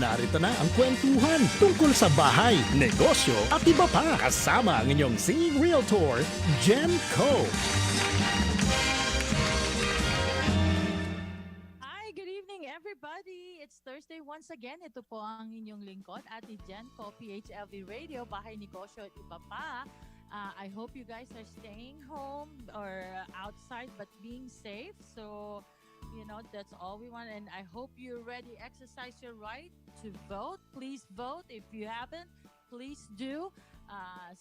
Narito na ang kwentuhan tungkol sa bahay, negosyo at iba pa. Kasama ang inyong singing realtor, Jen Kho. Hi, good evening everybody. It's Thursday once again. Ito po ang inyong lingkod, Ate Jen Kho, PHLV Radio, Bahay, Negosyo at iba pa. I hope you guys are staying home or outside but being safe. So, you know, that's all we want. And I hope you already exercise your right to vote. Please vote. If you haven't, please do.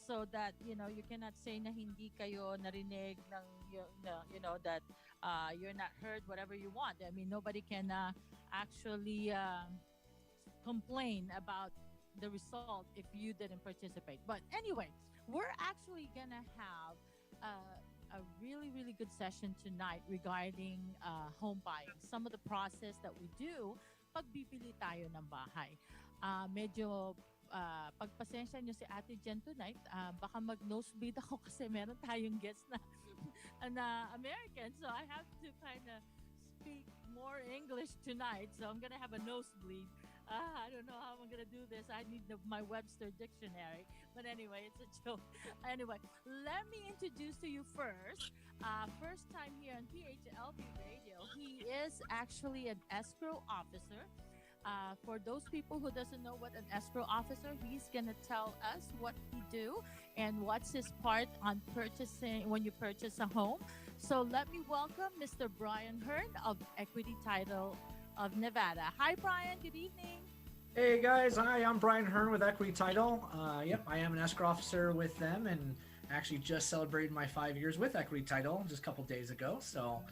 So that, you know, you cannot say na hindi kayo narinig ng, that you're not heard, whatever you want. I mean, nobody can actually complain about the result if you didn't participate. But anyway, we're actually gonna have a really, really good session tonight regarding home buying. Some of the process that we do pag bibili tayo ng bahay. Medyo pagpasensya nyo si Ate Jen tonight, baka mag-nosebleed ako kasi meron tayong guest na American. So I have to kind of speak more English tonight. So I'm gonna have a nosebleed. I don't know how I'm gonna do this. I need my Webster dictionary. But anyway, it's a joke. Anyway, let me introduce to you first. First time here on PHLB Radio. He is actually an escrow officer. For those people who doesn't know what an escrow officer, he's gonna tell us what he do and what's his part on purchasing when you purchase a home. So let me welcome Mr. Brian Hearn of Equity Title of Nevada. Hi, Brian. Good evening. Hey guys, hi. I'm Brian Hearn with Equity Title. Yep, I am an escrow officer with them, and actually just celebrated my 5 years with Equity Title just a couple days ago. So,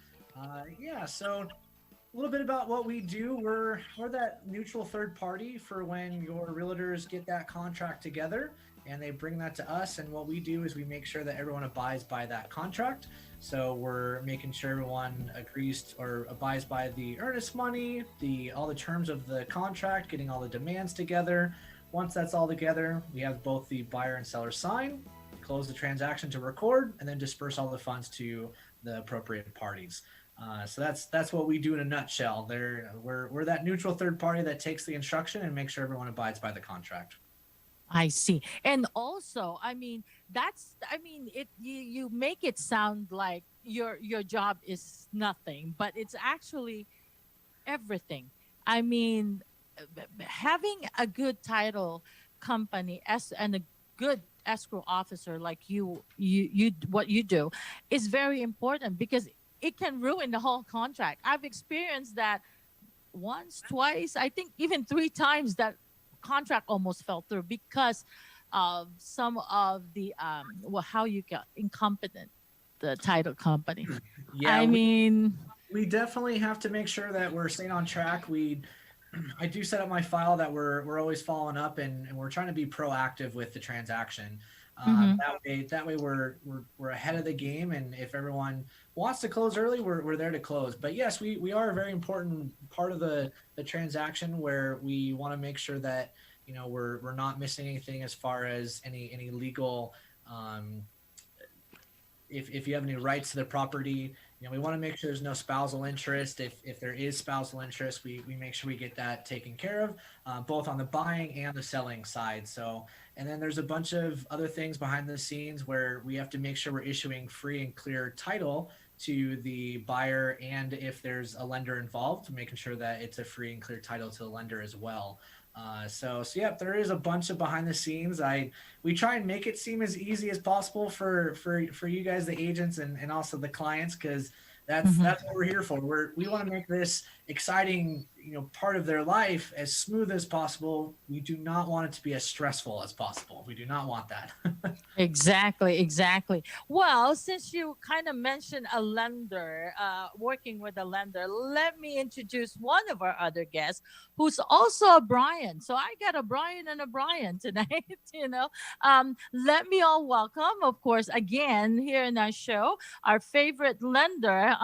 so a little bit about what we do. We're that neutral third party for when your realtors get that contract together and they bring that to us. And what we do is we make sure that everyone abides by that contract. So we're making sure everyone agrees or abides by the earnest money, all the terms of the contract, getting all the demands together. Once that's all together, we have both the buyer and seller sign, close the transaction to record, and then disperse all the funds to the appropriate parties. So that's what we do in a nutshell. We're that neutral third party that takes the instruction and makes sure everyone abides by the contract. I see. And also, I mean, you make it sound like your job is nothing, but it's actually everything. I mean, having a good title company and a good escrow officer like you what you do is very important because it can ruin the whole contract. I've experienced that once, twice, I think even 3 times that contract almost fell through because of some of the incompetent the title company. Yeah, I mean, we definitely have to make sure that we're staying on track. I do set up my file that we're always following up and we're trying to be proactive with the transaction. That way we're ahead of the game, and if everyone wants to close early, we're there to close. But yes, we are a very important part of the transaction where we want to make sure that, you know, we're not missing anything as far as any legal if you have any rights to the property. You know, we want to make sure there's no spousal interest. If there is spousal interest, we make sure we get that taken care of, both on the buying and the selling side. So, and then there's a bunch of other things behind the scenes where we have to make sure we're issuing free and clear title to the buyer, and if there's a lender involved, making sure that it's a free and clear title to the lender as well. So yeah, there is a bunch of behind the scenes. We try and make it seem as easy as possible for you guys, the agents, and also the clients, because that's what we're here for. We want to make this exciting, you know, part of their life as smooth as possible. We do not want it to be as stressful as possible. We do not want that. Exactly. Well, since you kind of mentioned a lender, working with a lender, let me introduce one of our other guests who's also a Brian. So I got a Brian and a Brian tonight, you know. Let me all welcome, of course, again, here in our show, our favorite lender,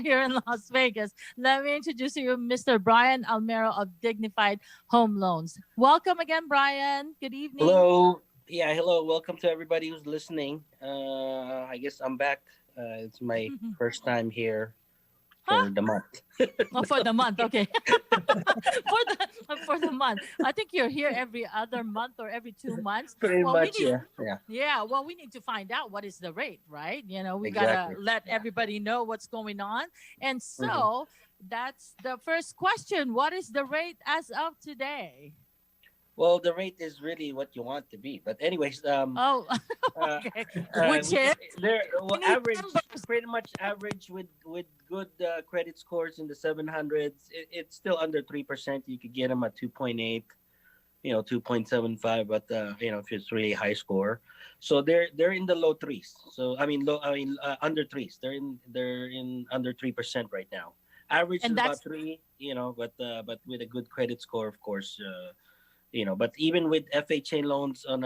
here in Las Vegas. Let me introduce you, Mr. Brian Almero of Dignified Home Loans. Welcome again, Brian. Good evening. Hello. Yeah, hello. Welcome to everybody who's listening. I guess I'm back. It's my first time here. for the month. Oh, for the month, okay. For the month. I think you're here every other month or every 2 months. Pretty Well, we much, need, yeah. yeah. Well, we need to find out what is the rate, right? We gotta Exactly. let Yeah. everybody know what's going on. And Mhm. so that's the first question. What is the rate as of today? Well, the rate is really what you want to be. But anyways, Oh, uh, okay. Which is they're we well, need average, numbers. pretty much average with good credit scores in the 700s. It's still under 3%. You could get them at 2.8, 2.75, but if it's really high score. So they're in the low threes. So under threes. They're in under 3% right now. Average is And about that's three, but with a good credit score, of course. But even with FHA loans on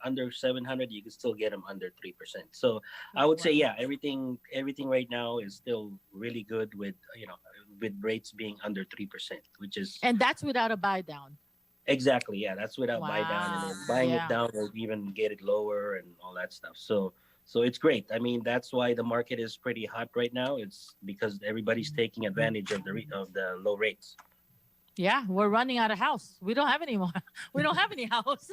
under 700, you can still get them under 3%. So I would say, wow. yeah, everything right now is still really good with rates being under 3%, which is And that's without a buy down. exactly, yeah, that's without buy down, and Wow. then buying it Yeah. down will even get it lower and all that stuff. So it's great. I mean, that's why the market is pretty hot right now. It's because everybody's taking advantage of the low rates. Yeah, we're running out of house. We don't have any more. We don't have any house.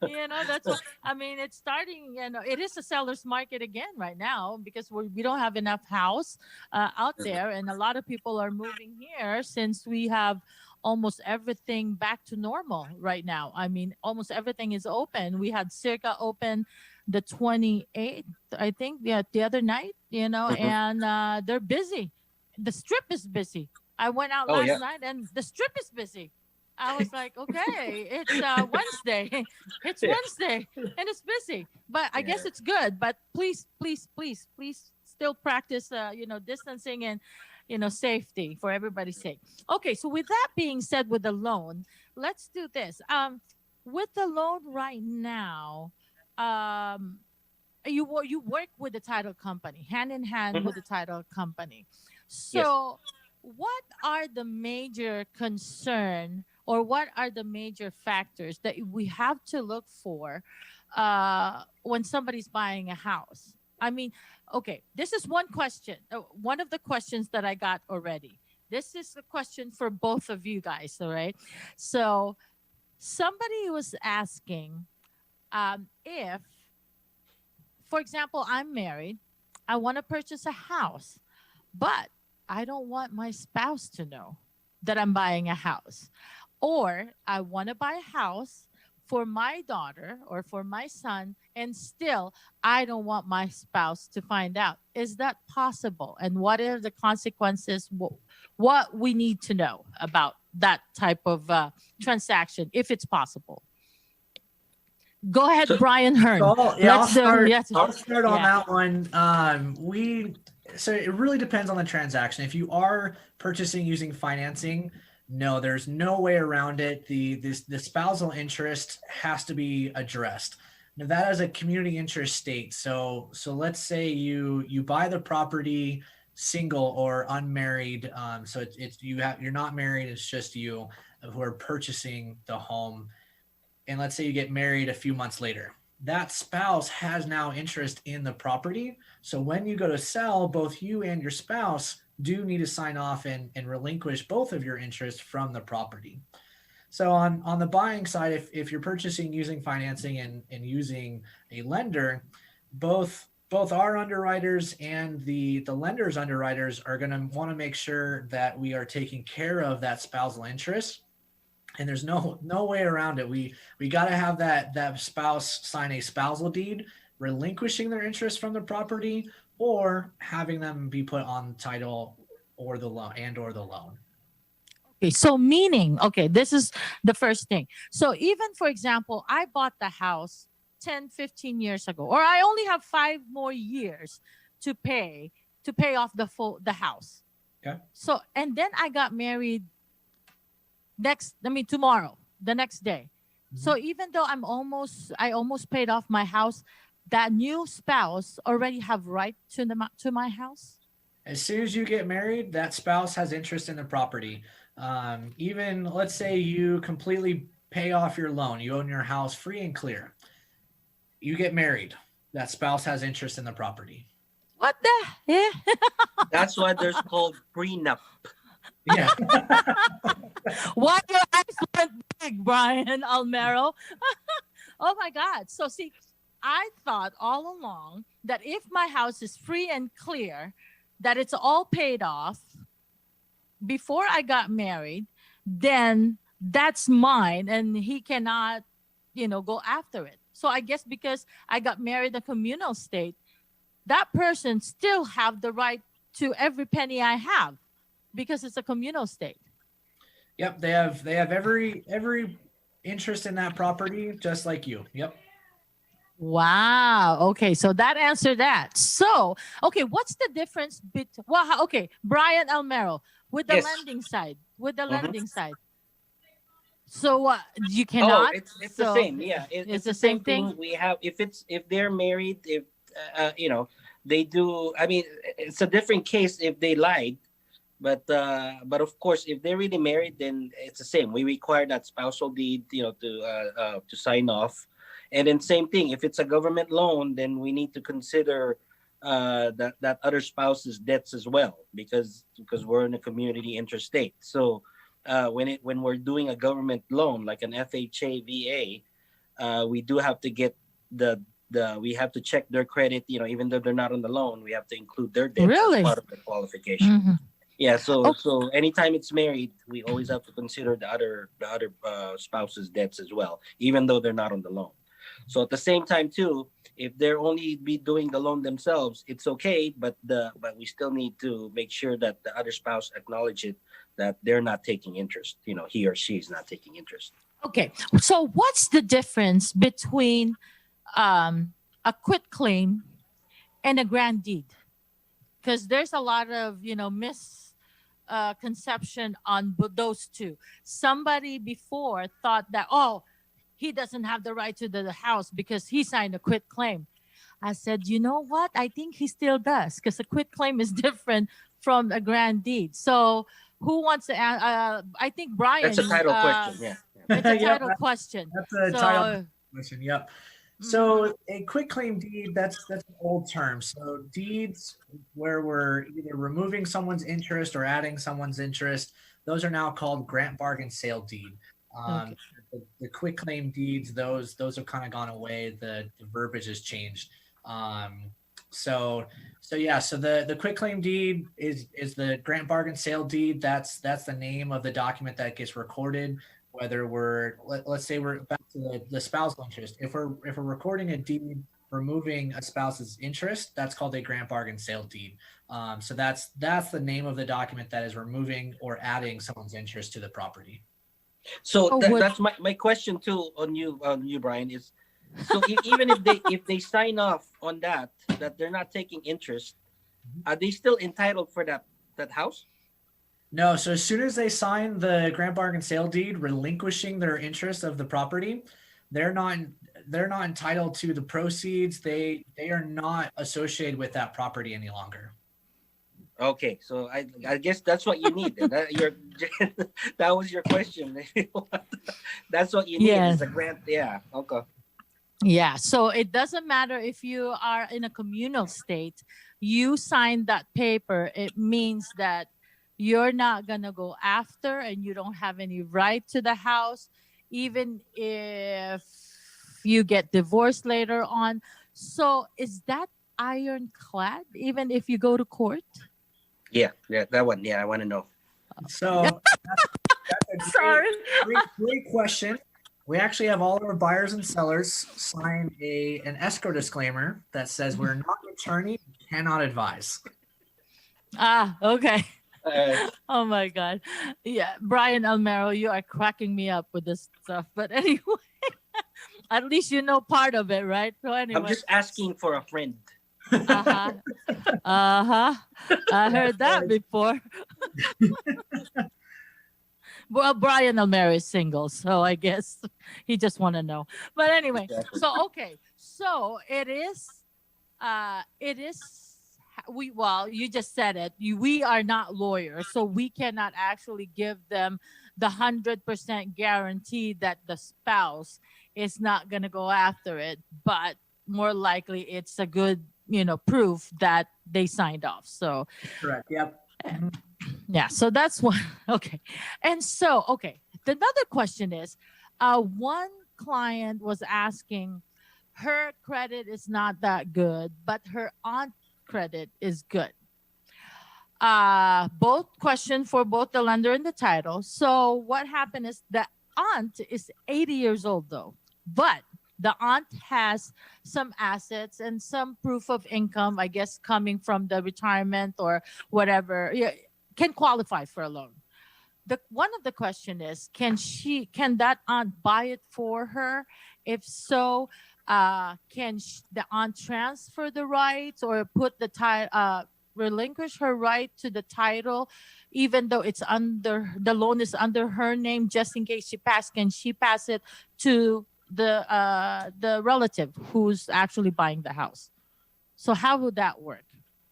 That's what I mean. It's starting. It is a seller's market again right now because we don't have enough house out there, and a lot of people are moving here since we have almost everything back to normal right now. I mean, almost everything is open. We had Circa open the 28th, I think, yeah, the other night. Mhm. And they're busy. The strip is busy. I went out Oh last yeah. night and the strip is busy. I was like, okay, it's Wednesday. It's Yeah. Wednesday and it's busy. But I guess Yeah. it's good. But please, please, please, please still practice, distancing and, safety for everybody's sake. Okay, so with that being said, with the loan, let's do this. With the loan right now, um, you work with the title company, hand in hand Mhm. with the title company. Yes. So, what are the major concern or what are the major factors that we have to look for when somebody's buying a house? I mean, okay, this is one question. One of the questions that I got already. This is a question for both of you guys, all right? So, somebody was asking if, for example, I'm married, I want to purchase a house, but I don't want my spouse to know that I'm buying a house. Or I want to buy a house for my daughter or for my son, and still I don't want my spouse to find out. Is that possible? And what are the consequences? What we need to know about that type of transaction, if it's possible? Go ahead, So Brian Hearn. I'll Let's do, start. yes, I'll start on yeah. that one. So it really depends on the transaction. If you are purchasing using financing, no, there's no way around it. The spousal interest has to be addressed. Nevada is a community interest state. So let's say you buy the property single or unmarried. So you're not married. It's just you who are purchasing the home, and let's say you get married a few months later, that spouse has now interest in the property. So when you go to sell, both you and your spouse do need to sign off and relinquish both of your interests from the property. So on the buying side, if you're purchasing using financing and using a lender, both our underwriters and the lender's underwriters are going to want to make sure that we are taking care of that spousal interest, and there's no way around it. We got to have that spouse sign a spousal deed relinquishing their interest from the property, or having them be put on title or the loan. Okay, so meaning, okay, this is the first thing. So even for example, I bought the house 10, 15 years ago, or I only have 5 more years to pay off the house. Okay. So and then I got married tomorrow, the next day. So even though I almost paid off my house, that new spouse already have right to my house. As soon as you get married, that spouse has interest in the property. Even let's say you completely pay off your loan, you own your house free and clear. You get married, that spouse has interest in the property. What the? Yeah. That's why there's called prenup. Yeah. Why your eyes went big, Brian Almero? Oh my God. So see, I thought all along that if my house is free and clear, that it's all paid off before I got married, then that's mine and he cannot, go after it. So I guess because I got married in a communal state, that person still have the right to every penny I have because it's a communal state. Yep. They have every interest in that property, just like you. Yep. Wow. Okay. So that answered that. So, okay, what's the difference between, well, okay, Brian Almero with the Yes. lending side, with the Mhm. lending side. So you Oh, cannot. it's So the same. Yeah, it's it's the the same same thing. thing. We have if they're married, if they do. I mean, it's a different case if they lied. But of course, if they're really married, then it's the same. We require that spousal deed, to sign off, and then same thing. If it's a government loan, then we need to consider that other spouse's debts as well, because we're in a community interest state. So when we're doing a government loan like an FHA VA, we do have to get the we have to check their credit. Even though they're not on the loan, we have to include their debts as Really? part of the qualification. Mhm. Yeah, so Oh, so anytime it's married, we always have to consider the other spouse's debts as well, even though they're not on the loan. So at the same time too, if they're only be doing the loan themselves, it's okay, but we still need to make sure that the other spouse acknowledge it, that they're not taking interest. He or she is not taking interest. okay. So what's the difference between a quit claim and a grand deed? Because there's a lot of misconception on those two. Somebody before thought that, oh, he doesn't have the right to the house because he signed a quit claim. I said, you know what? I think he still does because a quit claim is different from a grand deed. So who wants to? I think That's a Brian. title question. Yeah. It's a Yep. title question. That's a title So question. Yep. mhm. So a quitclaim deed, that's an old term. So deeds where we're either removing someone's interest or adding someone's interest, those are now called grant bargain sale deed. Okay. The quitclaim deeds, those have kind of gone away. The verbiage has changed. Um, so yeah, so the quitclaim deed is the grant bargain sale deed. That's the name of the document that gets recorded. Whether let's say we're back to the spousal interest. If we're recording a deed removing a spouse's interest, that's called a grant bargain sale deed. So that's the name of the document that is removing or adding someone's interest to the property. So Oh, what? that's my question too on you, Brian, is so even if they sign off on that they're not taking interest, are they still entitled for that house? No, so as soon as they sign the grant bargain sale deed relinquishing their interest of the property, they're not they're not entitled to the proceeds. They are not associated with that property any longer. Okay, so I guess that's what you need. That was your question. That's what you need Yes. is a grant. Yeah. Okay. Yeah. So it doesn't matter if you are in a communal state, you sign that paper, it means that you're not going to go after and you don't have any right to the house, even if you get divorced later on. So is that ironclad, even if you go to court? Yeah. That one. Yeah, I want to know. So that's a Sorry. great question. We actually have all our buyers and sellers sign an escrow disclaimer that says we're not an attorney, cannot advise. Ah, okay. Uh, Oh my God. Yeah. Brian Almero, you are cracking me up with this stuff. But anyway, at least you know part of it, right? So I'm anyway. just asking for a friend. Uh-huh. Uh-huh. I heard that before. Well, Brian Almero is single, so I guess he just want to know. But anyway, Exactly. so okay. So it is well, you just said it. We are not lawyers, so we cannot actually give them the 100% guarantee that the spouse is not going to go after it, but more likely it's a good proof that they signed off. So Correct. Yep. yeah, so that's one. Okay. And so, okay. Another question is, one client was asking, her credit is not that good, but her aunt credit is good. Both question for both the lender and the title. So what happened is the aunt is 80 years old though, but the aunt has some assets and some proof of income, I guess, coming from the retirement or whatever, yeah, can qualify for a loan. The one of the question is, can that aunt buy it for her? If so, the aunt transfer the rights or put relinquish her right to the title, even though the loan is under her name, just in case she passed? Can she pass it to the relative who's actually buying the house? So how would that work?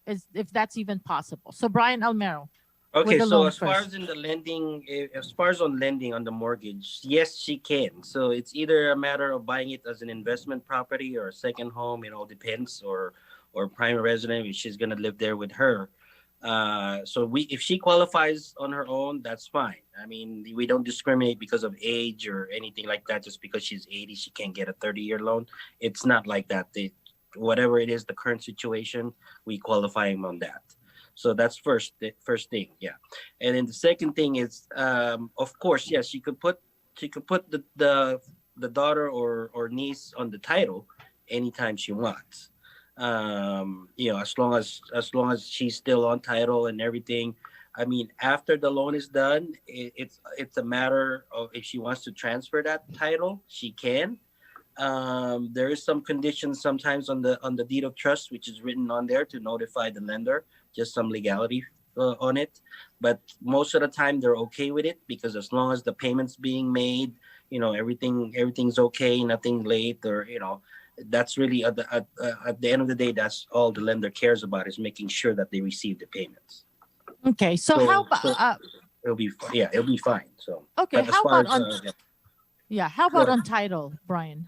If that's even possible. So Brian Almero. Okay, the so loan as far first. as in the lending, as far as on lending on the mortgage, yes, she can. So it's either a matter of buying it as an investment property or a second home. It all depends, or primary resident if she's gonna live there with her. So if she qualifies on her own, that's fine. I mean, we don't discriminate because of age or anything like that. Just because she's 80, she can't get a 30-year loan. It's not like that. Whatever it is, the current situation, we qualify him on that. So that's the first thing, yeah. And then the second thing is, of course, yes, she could put the daughter or niece on the title anytime she wants. As long as she's still on title and everything. I mean, after the loan is done, it's a matter of if she wants to transfer that title, she can. There is some conditions sometimes on the deed of trust, which is written on there to notify the lender, just some legality on it. But most of the time they're okay with it, because as long as the payment's being made, everything's okay, nothing late, or that's really at the end of the day, that's all the lender cares about, is making sure that they receive the payments. Okay, so how about It'll be it'll be fine. So okay, but as how far about as, how about Go on title, Brian?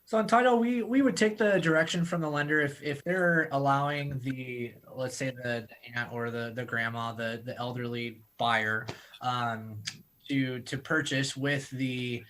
So on title, we would take the direction from the lender if they're allowing let's say the aunt or the grandma, the elderly buyer, to purchase with the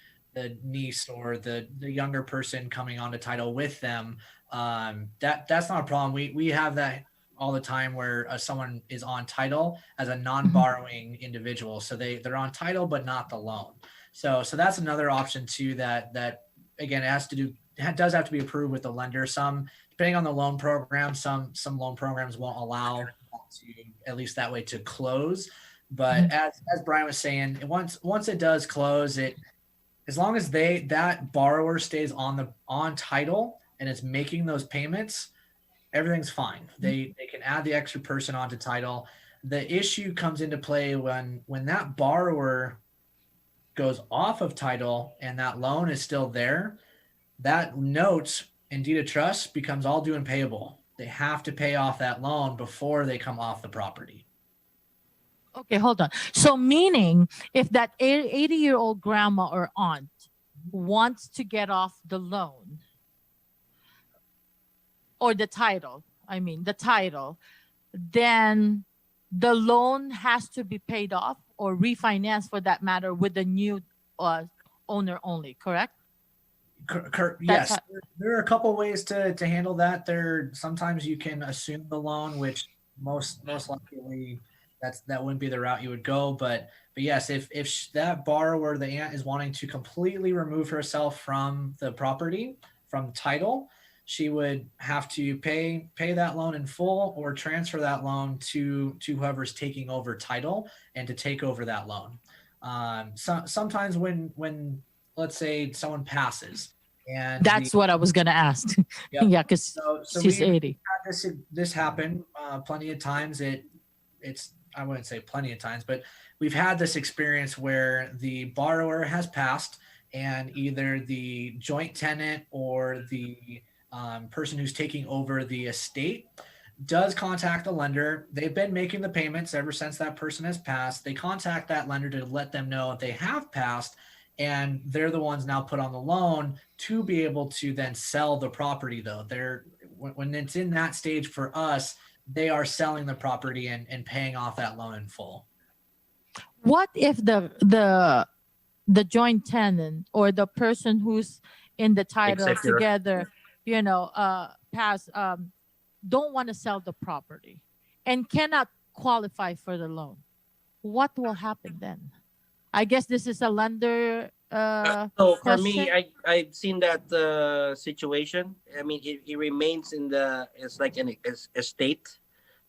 niece or the younger person coming onto title with them. That's not a problem. We have that all the time where someone is on title as a non-borrowing individual, so they're on title but not the loan. So that's another option too. That again, it does have to be approved with the lender. Some, depending on the loan program, some loan programs won't allow to, at least that way, to close. But as Brian was saying, once it does close, as long as that borrower stays on title and is making those payments, everything's fine. They can add the extra person onto title. The issue comes into play when that borrower goes off of title and that loan is still there. That note in deed of trust becomes all due and payable. They have to pay off that loan before they come off the property. Okay, hold on. So meaning, if that 80-year-old grandma or aunt wants to get off the loan or the title, then the loan has to be paid off or refinanced, for that matter, with the new owner only, correct? Yes, there are a couple ways to handle that. Sometimes you can assume the loan, which most likely that wouldn't be the route you would go. But yes, if that borrower, the aunt, is wanting to completely remove herself from the property, from title, she would have to pay that loan in full or transfer that loan to whoever's taking over title and to take over that loan. Sometimes when let's say someone passes, and that's what I was gonna ask. Yep. Yeah, because she's 80. Had this happen plenty of times. It's I wouldn't say plenty of times, but we've had this experience where the borrower has passed, and either the joint tenant or the person who's taking over the estate does contact the lender. They've been making the payments ever since that person has passed. They contact that lender to let them know they have passed, and they're the ones now put on the loan to be able to then sell the property. Though when it's in that stage for us, they are selling the property and paying off that loan in full. What if the joint tenant or the person who's in the title Executor. together, pass don't want to sell the property and cannot qualify for the loan? What will happen then? I guess this is a lender So for question. me, I've seen that situation. I mean, it remains in it's like an estate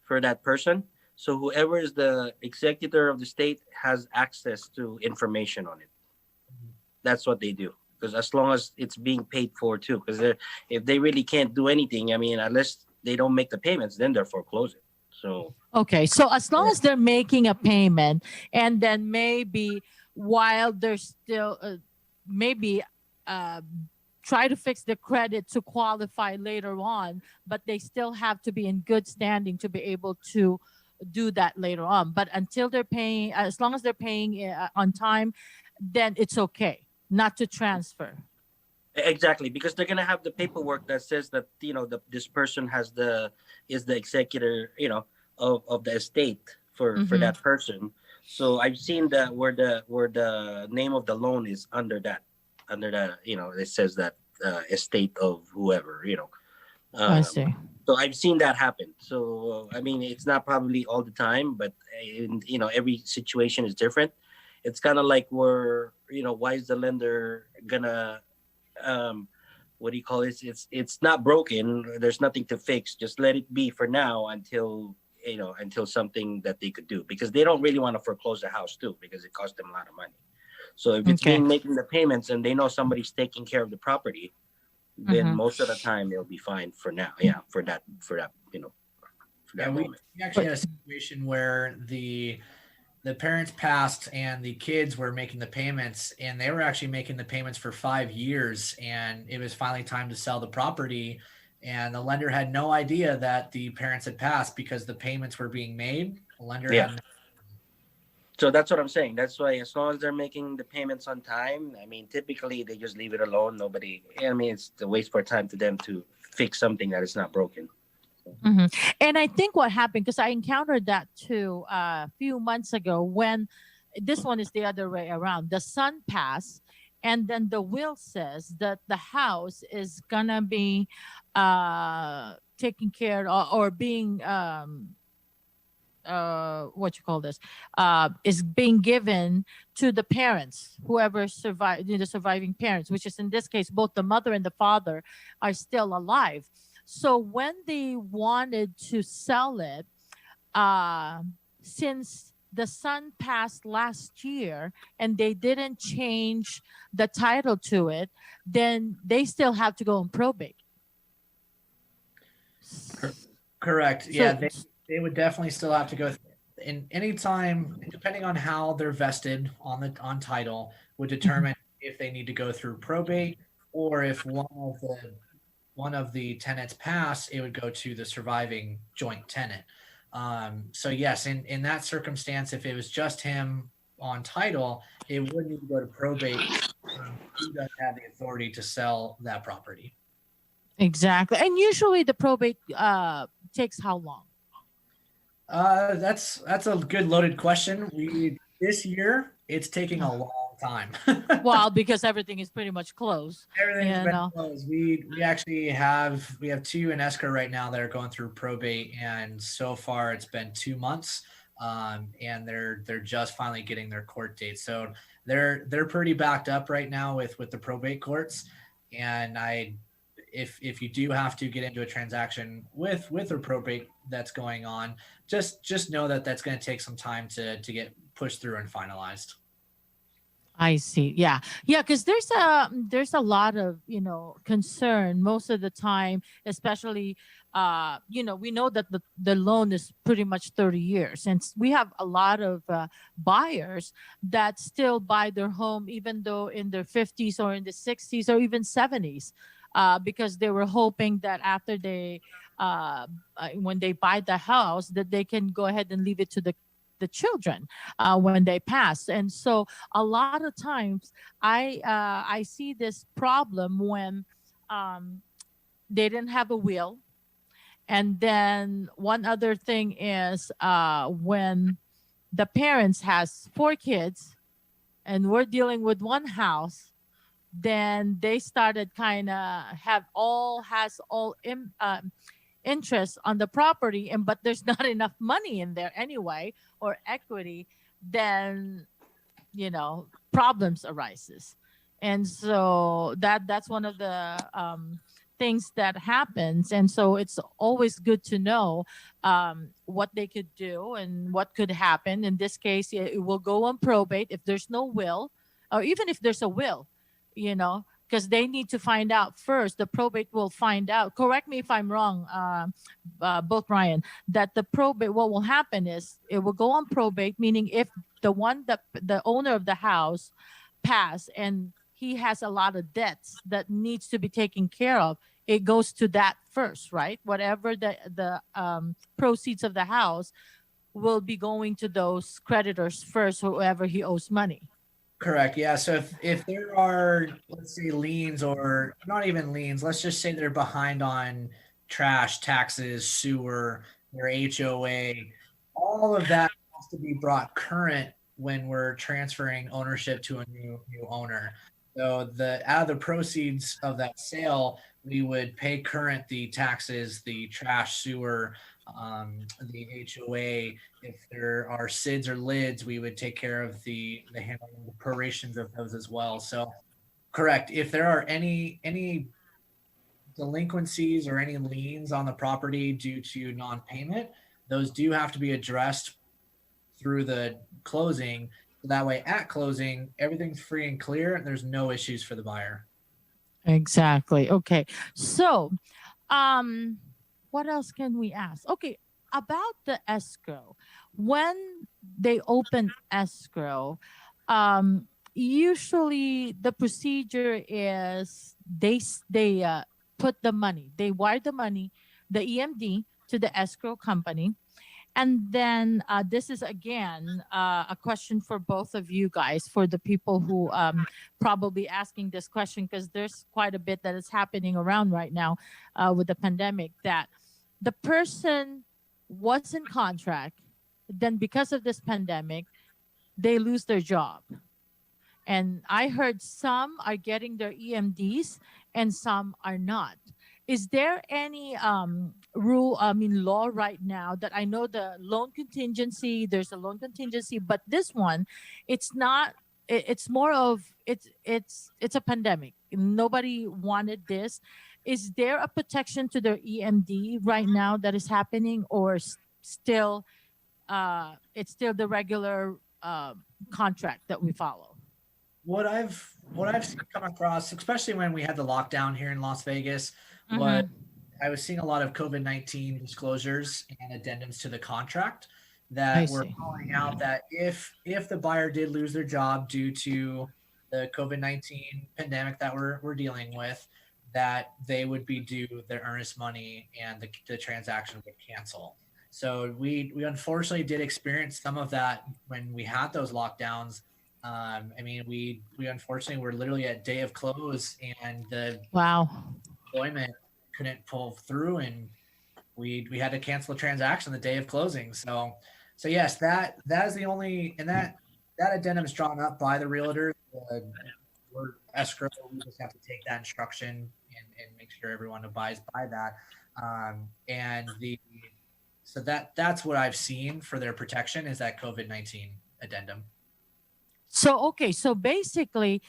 for that person. So whoever is the executor of the state has access to information on it. That's what they do. Because as long as it's being paid for too, because if they really can't do anything, I mean, unless they don't make the payments, then they're foreclosing. So Okay, so as long as they're making a payment, and then maybe while they're still maybe try to fix the credit to qualify later on, but they still have to be in good standing to be able to do that later on. But until they're paying, as long as they're paying on time, then it's okay not to transfer. exactly, because they're gonna have the paperwork that says that this person is the executor, of the estate for that person. So I've seen that where the name of the loan is under that, it says that estate of whoever, I see. So I've seen that happen. So I mean, it's not probably all the time, but every situation is different. It's kind of like why is the lender gonna what do you call it? It's not broken. There's nothing to fix. Just let it be for now until something that they could do, because they don't really want to foreclose the house too, because it costs them a lot of money. So if it's being making the payments and they know somebody's taking care of the property, then most of the time they'll be fine for now. Yeah, for that moment. We actually had a situation where the parents passed and the kids were making the payments, and they were actually making the payments for 5 years, and it was finally time to sell the property, and the lender had no idea that the parents had passed because the payments were being made. The lender had. So that's what I'm saying. That's why as long as they're making the payments on time, I mean, typically they just leave it alone. It's a waste for time to them to fix something that is not broken. And I think what happened, because I encountered that too a few months ago, when this one is the other way around. The son passed, and then the will says that the house is gonna be taken care of, or being what you call this, is being given to the parents, whoever survived, the surviving parents, which is in this case both the mother and the father are still alive. So when they wanted to sell it, since the son passed last year and they didn't change the title to it, then they still have to go on probate. Correct. Yeah, they would definitely still have to go. In any time, depending on how they're vested on title, would determine if they need to go through probate, or if one of the tenants pass, it would go to the surviving joint tenant. So yes, in that circumstance, if it was just him on title, it would need to go to probate. He doesn't have the authority to sell that property. Exactly. And usually the probate takes how long? That's a good loaded question. This year it's taking a long time. Well, because everything is pretty much closed. Everything's been closed. We actually have 2 in escrow right now that are going through probate, and so far it's been 2 months. And they're just finally getting their court dates. So they're pretty backed up right now with the probate courts. And if you do have to get into a transaction with a probate that's going on, just know that that's going to take some time to get pushed through and finalized. I see. Yeah. Because there's a lot of concern most of the time, especially we know that the loan is pretty much 30 years, and we have a lot of buyers that still buy their home even though in their 50s or in the 60s or even 70s, because they were hoping that after they when they buy the house, that they can go ahead and leave it to the children when they pass. And so a lot of times I see this problem when they didn't have a will, And then one other thing is when the parents has 4 kids and we're dealing with one house, then they started kind of have all has all interest on the property, and but there's not enough money in there anyway or equity, then problems arises. And so that's one of the things that happens. And so it's always good to know what they could do and what could happen. In this case, it will go on probate if there's no will, or even if there's a will, because they need to find out first. The probate will find out. Correct me if I'm wrong, both Ryan, that the probate, what will happen is it will go on probate, meaning if the owner of the house pass and he has a lot of debts that needs to be taken care of, it goes to that first, right? Whatever the proceeds of the house will be going to those creditors first, whoever he owes money. Correct. Yeah. So if there are, let's say, liens, or not even liens, let's just say they're behind on trash, taxes, sewer, their HOA, all of that has to be brought current when we're transferring ownership to a new owner. So out of the proceeds of that sale, we would pay current the taxes, the trash, sewer, the HOA. If there are SIDS or LIDs, we would take care of the handling, the prorations of those as well. So, correct. If there are any delinquencies or any liens on the property due to non-payment, those do have to be addressed through the closing. So that way, at closing, everything's free and clear, and there's no issues for the buyer. Exactly. Okay. So, what else can we ask? Okay, about the escrow. When they open escrow, usually the procedure is they put the money, they wire the money, the EMD to the escrow company. And then this is again a question for both of you guys, for the people who probably asking this question, because there's quite a bit that is happening around right now with the pandemic, that the person was in contract, then because of this pandemic, they lose their job. And I heard some are getting their EMDs and some are not. Is there any law right now that I know there's a loan contingency, but this one, it's not, it's more of, it's a pandemic. Nobody wanted this. Is there a protection to their EMD right now that is happening, or still, it's still the regular contract that we follow? What I've come across, especially when we had the lockdown here in Las Vegas, Mm-hmm. was I was seeing a lot of COVID-19 disclosures and addendums to the contract that were calling out that if the buyer did lose their job due to the COVID-19 pandemic that we're dealing with, that they would be due their earnest money and the transaction would cancel. So we unfortunately did experience some of that when we had those lockdowns. I mean, we unfortunately were literally at day of close, and the employment couldn't pull through, and we had to cancel the transaction the day of closing. So yes, that is the only, and that addendum is drawn up by the realtor. We're escrow. We just have to take that instruction and make sure everyone abides by that. So that's what I've seen for their protection, is that COVID-19 addendum. So basically,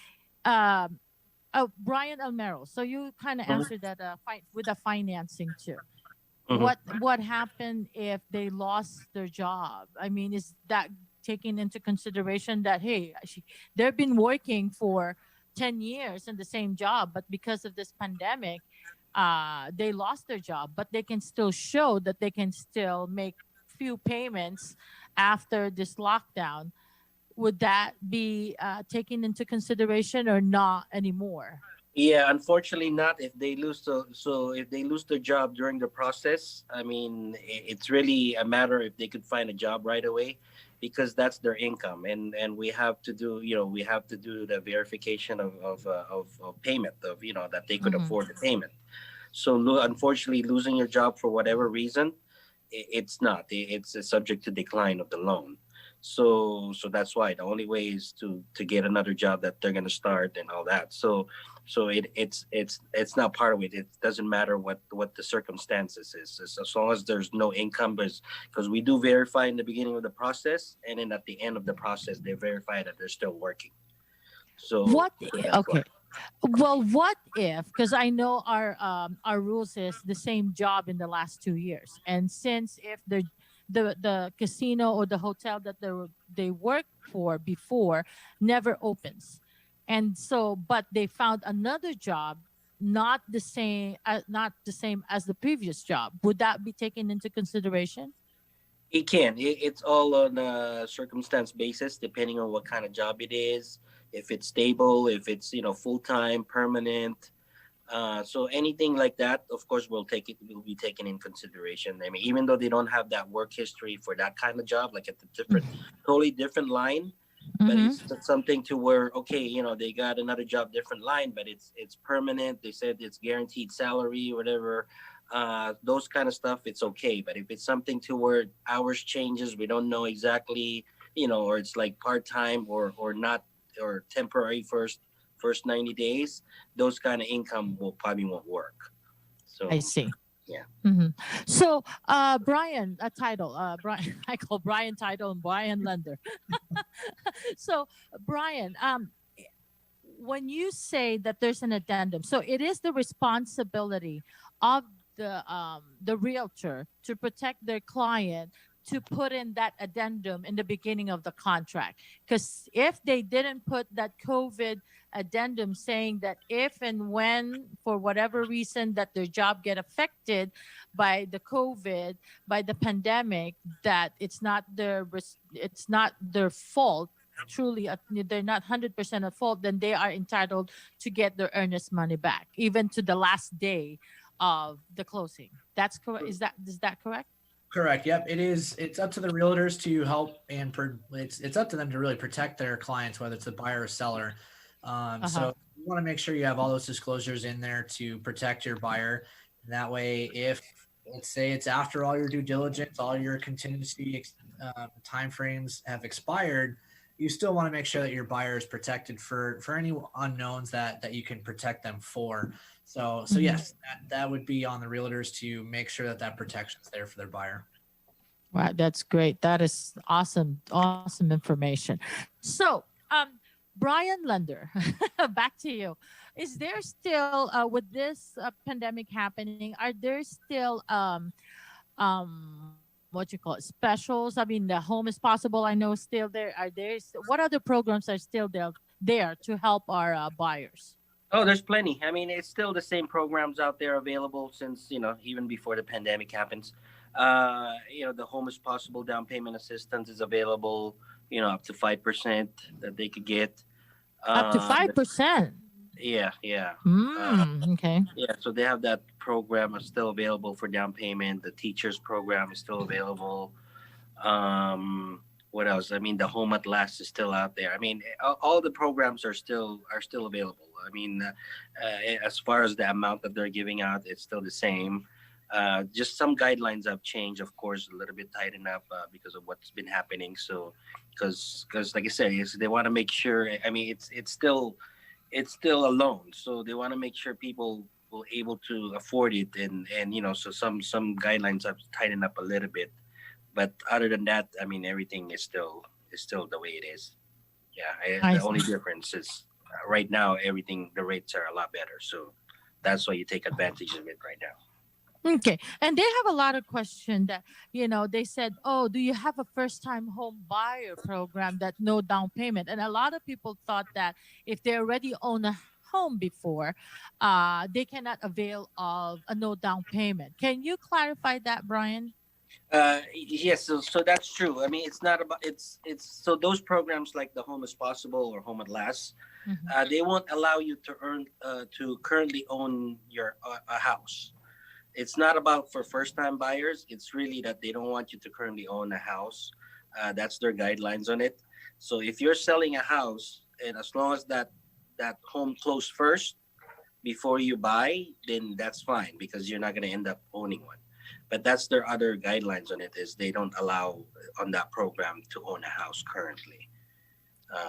Brian Almero, so you kind of answered that with the financing too. Mm-hmm. What happened if they lost their job? I mean, is that taking into consideration that, hey, they've been working for 10 years in the same job, but because of this pandemic, they lost their job, but they can still show that they can still make few payments after this lockdown? Would that be taken into consideration or not anymore? Yeah, unfortunately not. If they lose if they lose their job during the process, I mean, it's really a matter if they could find a job right away, because that's their income, and we have to do the verification of payment, of that they could afford the payment. So unfortunately, losing your job for whatever reason, it's not. It's subject to decline of the loan. So that's why the only way is to get another job that they're gonna start and all that. So it's not part of it. It doesn't matter what the circumstances is, as long as there's no income, because we do verify in the beginning of the process, and then at the end of the process they verify that they're still working. So What? that's why. Okay. Well, what if? Because I know our rules is the same job in the last 2 years, and since if the casino or the hotel that they worked for before never opens, and so but they found another job not the same as the previous job, would that be taken into consideration? It can. It's all on a circumstance basis, depending on what kind of job it is, if it's stable, if it's full time, permanent. So anything like that, of course, will be taken in consideration. I mean, even though they don't have that work history for that kind of job, like at the totally different line, but Mm-hmm. it's something to where okay, they got another job, different line, but it's permanent. They said it's guaranteed salary, whatever. Those kind of stuff, it's okay. But if it's something to where hours changes, we don't know exactly, or it's like part time or not or temporary first 90 days, those kind of income will probably won't work. I So see. yeah. Mm-hmm. So, Brian, a title. Brian, I call Brian title and Brian lender. So, Brian, when you say that there's an addendum, so it is the responsibility of the realtor to protect their client to put in that addendum in the beginning of the contract. Because if they didn't put that COVID addendum saying that if and when for whatever reason that their job get affected by the COVID, by the pandemic, that it's not their fault, truly they're not 100% at fault, then they are entitled to get their earnest money back even to the last day of the closing. That's correct. Is that correct? Correct. Yep. It is. It's up to the realtors to help it's up to them to really protect their clients, whether it's a buyer or seller. Uh-huh. So you want to make sure you have all those disclosures in there to protect your buyer. And that way, if let's say it's after all your due diligence, all your contingency timeframes have expired, you still want to make sure that your buyer is protected for any unknowns that you can protect them for. So Mhm. yes, that would be on the realtors to make sure that protection is there for their buyer. Right, that's great. That is awesome, awesome information. So, Brian Lender, back to you. Is there still, with this pandemic happening, are there still what you call it, specials? I mean, the home is possible. I know still there. What other programs are still there to help our buyers? Oh, there's plenty. I mean, it's still the same programs out there available since, even before the pandemic happens. The home is possible down payment assistance is available, up to 5% that they could get. Up to Um, 5%. yeah, yeah. Uh, Okay. yeah, so they have that program is still available for down payment. The teachers program is still available. What else? I mean, the home at last is still out there. I mean, all the programs are still available. I mean, as far as the amount that they're giving out, it's still the same. Just some guidelines have changed, of course, a little bit tightened up because of what's been happening. So, because like I said, they want to make sure. I mean, it's still a loan, so they want to make sure people will able to afford it, and so some guidelines have tightened up a little bit. But other than that, I mean, everything is still the way it is. Yeah, I the see. only difference is right now everything the rates are a lot better, so that's why you take advantage of it right now. Okay. And they have a lot of questions that, they said, oh, do you have a first time home buyer program that no down payment? And a lot of people thought that if they already own a home before, they cannot avail of a no down payment. Can you clarify that, Brian? Yes, so that's true. I mean, it's not about it's so those programs like the Home is Possible or Home at Last, Mhm. they won't allow you to earn to currently own your a house. It's not about for first time buyers. It's really that they don't want you to currently own a house. That's their guidelines on it. So if you're selling a house, and as long as that home closed first, before you buy, then that's fine because you're not going to end up owning one. But that's their other guidelines on it is they don't allow on that program to own a house currently.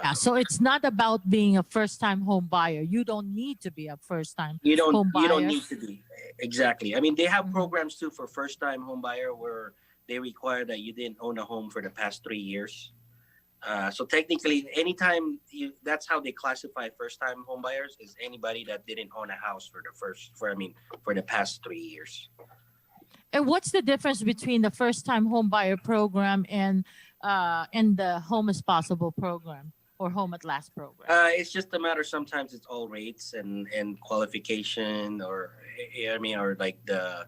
Yeah, so it's not about being a first-time home buyer. You don't need to be a first-time home You don't buyer. need to be exactly. I mean, they have Mhm. programs too for first time home buyer where they require that you didn't own a home for the past 3 years. So technically, anytime you, that's how they classify first time home buyers is anybody that didn't own a house for the first for I mean for the past 3 years. And what's the difference between the first-time home buyer program and the Home is Possible program or Home at Last program? It's just a matter. Sometimes it's all rates and qualification, or I mean, or like the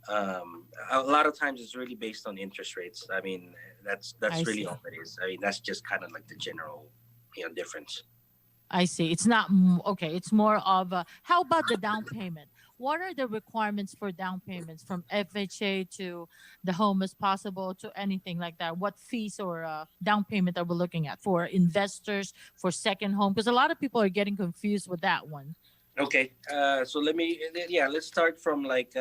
a lot of times it's really based on interest rates. I mean, I that's really see. all it is. I mean, that's just kind of like the general, difference. I see. It's not okay. It's more of a. How about the down payment? What are the requirements for down payments from FHA to the Home is Possible to anything like that? What fees or down payment are we looking at for investors for second home? Because a lot of people are getting confused with that one. Okay, so let's start from like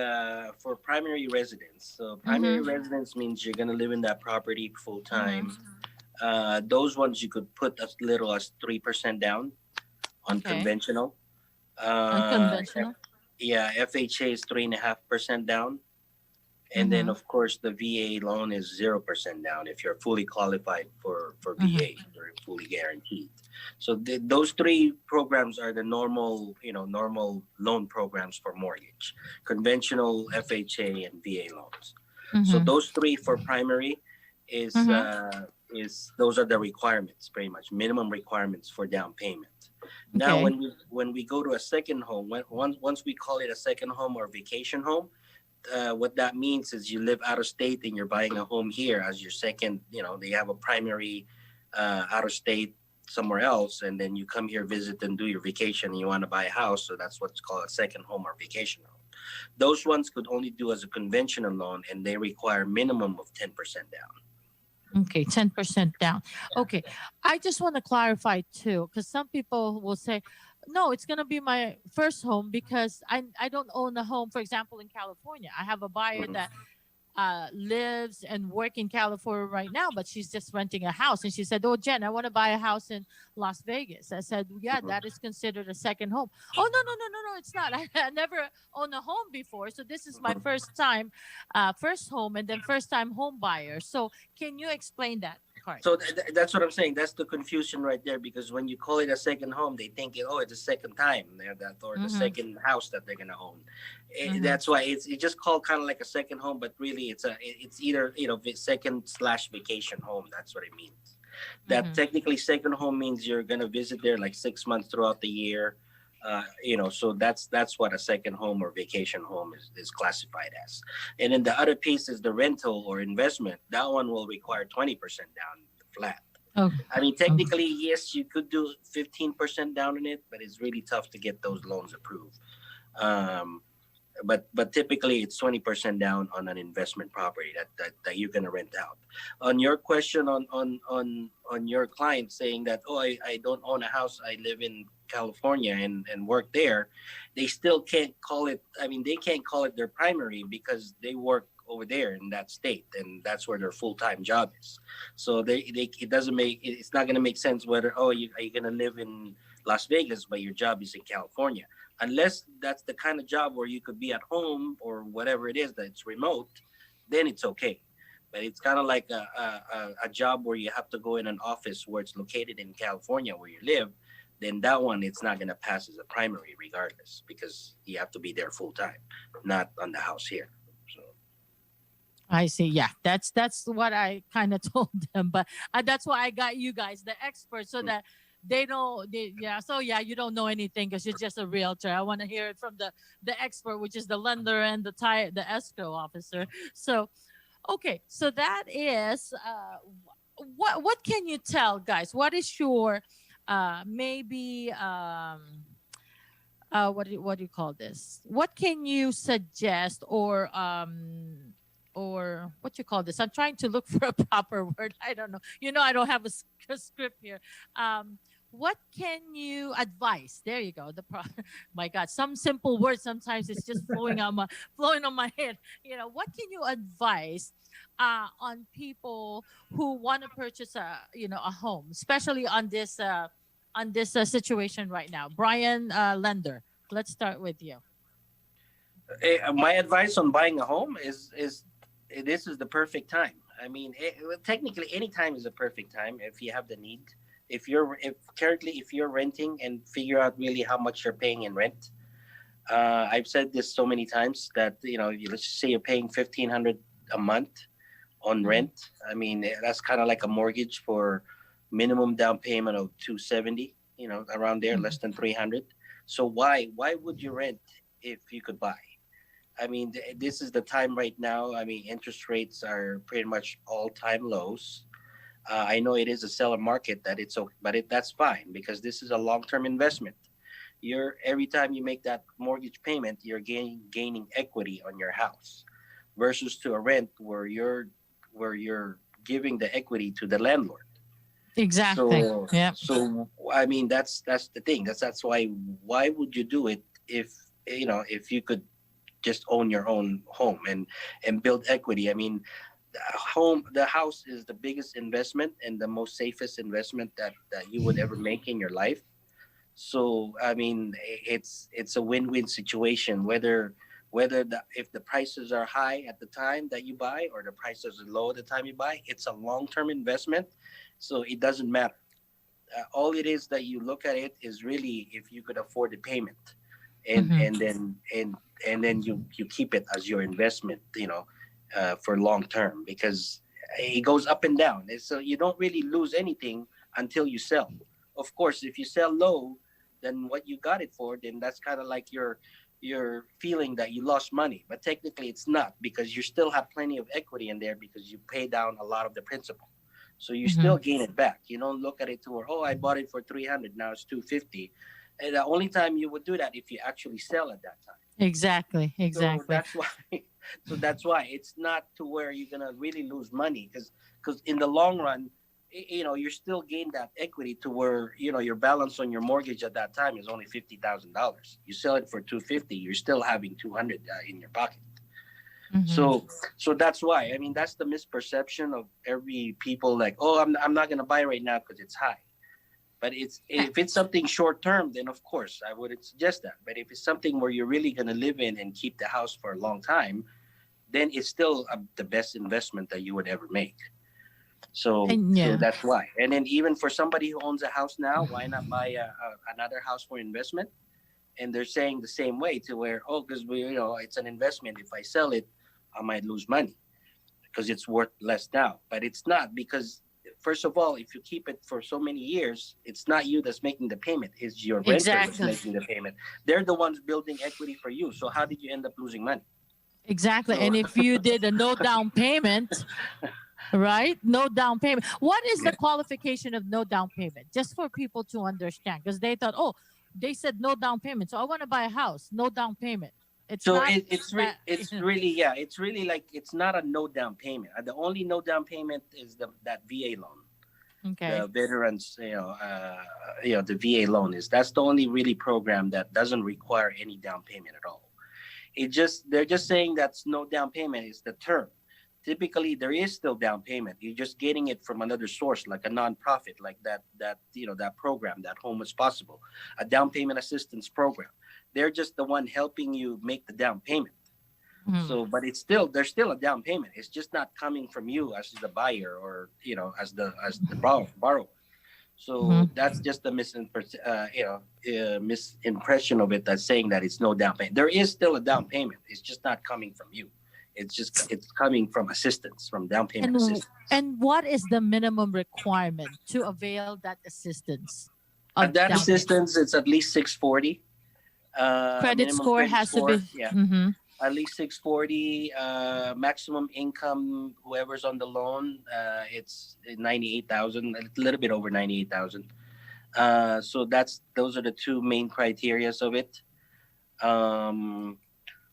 for primary residence. So primary Mm-hmm. residence means you're gonna live in that property full Mm-hmm. time. Those ones you could put as little as 3% down on Okay. conventional. Uh, Unconventional. yeah, FHA is 3.5% down, and then Mm-hmm. of course the VA loan is 0% down if you're fully qualified for Mm-hmm. VA or fully guaranteed. So those three programs are the normal normal loan programs for mortgage, conventional, FHA, and VA loans. So Mm-hmm. those three for primary is Mm-hmm. uh, is those are the requirements, pretty much minimum requirements for down payment. Now, Okay. when we go to a second home, once we call it a second home or vacation home, what that means is you live out of state and you're buying a home here as your second. They have a primary out of state somewhere else, and then you come here visit and do your vacation. And you want to buy a house, so that's what's called a second home or vacation home. Those ones could only do as a conventional loan, and they require minimum of 10% down. Okay, 10% down. Okay. I just want to clarify too, because some people will say, no, it's going to be my first home because I don't own a home. For example, in California, I have a buyer Mhm. that lives and work in California right now, but she's just renting a house. And she said, "Oh, Jen, I want to buy a house in Las Vegas." I said, "Yeah, Mhm. that is considered a second home." "Oh, no, no, no, no, no, it's not. I never owned a home before, so this is my Mhm. first time, first home, and then first time home buyer." So, can you explain that part? So that's what I'm saying. That's the confusion right there, because when you call it a second home, they think it's a second time that or the Mm-hmm. second house that they're gonna own. Mm-hmm. That's why it's just called kind of like a second home, but really it's either second slash vacation home. That's what it means. That Mm-hmm. technically second home means you're gonna visit there like 6 months throughout the year. So that's what a second home or vacation home is classified as. And then the other piece is the rental or investment. That one will require 20% down flat. Oh, I mean, oh. technically, yes, you could do 15% down on it, but it's really tough to get those loans approved. Um, but typically it's 20% down on an investment property that you're gonna rent out. On your question on your client saying that, oh, I don't own a house, I live in California and work there, they still can't call it. I mean, they can't call it their primary because they work over there in that state, and that's where their full-time job is. So it doesn't it's not gonna make sense whether, oh, are you gonna live in Las Vegas but your job is in California, unless that's the kind of job where you could be at home or whatever it is that it's remote. Then it's okay. But it's kind of like a job where you have to go in an office where it's located in California where you live. Then that one, it's not going to pass as a primary regardless, because you have to be there full time, not on the house here. So I see. Yeah, that's what I kind of told them, but that's why I got you guys, the experts, so that they don't. Yeah. So yeah, you don't know anything because you're just a realtor. I want to hear it from the expert, which is the lender and the escrow officer. So okay, so that is what can you tell guys? What is your maybe what do you call this? What can you suggest or what you call this? I'm trying to look for a proper word. I don't know. I don't have a script here. Um, what can you advise? There you go. My God, some simple words sometimes it's just flowing on my head. What can you advise on people who want to purchase a home, especially on this situation right now? Brian Lender, let's start with you. My advice on buying a home is this is the perfect time. I mean, well, technically, any time is a perfect time if you have the need. If you're renting and figure out really how much you're paying in rent. I've said this so many times that let's just say you're paying 1,500 a month on Mhm. rent. I mean, that's kind of like a mortgage for minimum down payment of 270. Around there, Mhm. less than 300. So why would you rent if you could buy? I mean, this is the time right now. I mean, interest rates are pretty much all time lows. I know it is a seller market that it's okay, but that's fine because this is a long term investment. You're every time you make that mortgage payment, you're gaining equity on your house, versus to a rent where you're giving the equity to the landlord. Exactly. So Yeah. so I mean that's the thing. That's why would you do it if you could just own your own home and build equity. I mean, the house is the biggest investment and the most safest investment that you would ever make in your life. So I mean, it's a win-win situation whether if the prices are high at the time that you buy or the prices are low at the time you buy. It's a long-term investment, so it doesn't matter. All it is that you look at it is really if you could afford the payment, and Hmm. and then and then you keep it as your investment, for long term, because it goes up and down. So you don't really lose anything until you sell. Of course, if you sell low, then what you got it for, then that's kind of like you're feeling that you lost money, but technically it's not, because you still have plenty of equity in there because you pay down a lot of the principal. So you Hmm. still gain it back. You don't look at it to where, oh, I bought it for 300, now it's 250. And the only time you would do that if you actually sell at that time. Exactly. So Exactly. that's why. So that's why it's not to where you're gonna really lose money, because in the long run, you're still gain that equity to where your balance on your mortgage at that time is only $50,000. You sell it for 250, you're still having 200 in your pocket. Hmm. So that's why, I mean, that's the misperception of every people, like, oh, I'm not gonna buy right now because it's high. But if it's something short term, then of course I wouldn't suggest that. But if it's something where you're really gonna live in and keep the house for a long time, then it's still the best investment that you would ever make. And So yeah. that's why. And then even for somebody who owns a house now, why not buy another house for investment? And they're saying the same way to where, oh, because it's an investment. If I sell it, I might lose money because it's worth less now. But it's not, because first of all, if you keep it for so many years, it's not you that's making the payment. It's your renter that's Exactly. making the payment. They're the ones building equity for you. So how did you end up losing money? Exactly. So And if you did a no down payment, right? No down payment. What is the yeah. qualification of no down payment? Just for people to understand, because they thought, oh, they said no down payment, so I want to buy a house, no down payment. It's So not that. it's really, yeah, it's really like it's not a no down payment. The only no down payment is that VA loan, Okay. the veterans, the VA loan that's the only really program that doesn't require any down payment at all. They're just saying that's no down payment is the term. Typically, there is still down payment. You're just getting it from another source, like a nonprofit, like that program, that Home is Possible, a down payment assistance program. They're just the one helping you make the down payment. Mhm. So, but there's still a down payment. It's just not coming from you as the buyer, or as the borrower. So Mhm. that's just the misimpression of it, that's saying that it's no down payment. There is still a down payment. It's just not coming from you. It's coming from assistance, from down payment And assistance. and what is the minimum requirement to avail that assistance of At that down payment? assistance, it's at least 640. Credit Minimum score credit has to be. score. Yeah, Hmm. at least 640. Maximum income, whoever's on the loan, it's 98,000, a little bit over 98,000. So those are the two main criterias of it. Um,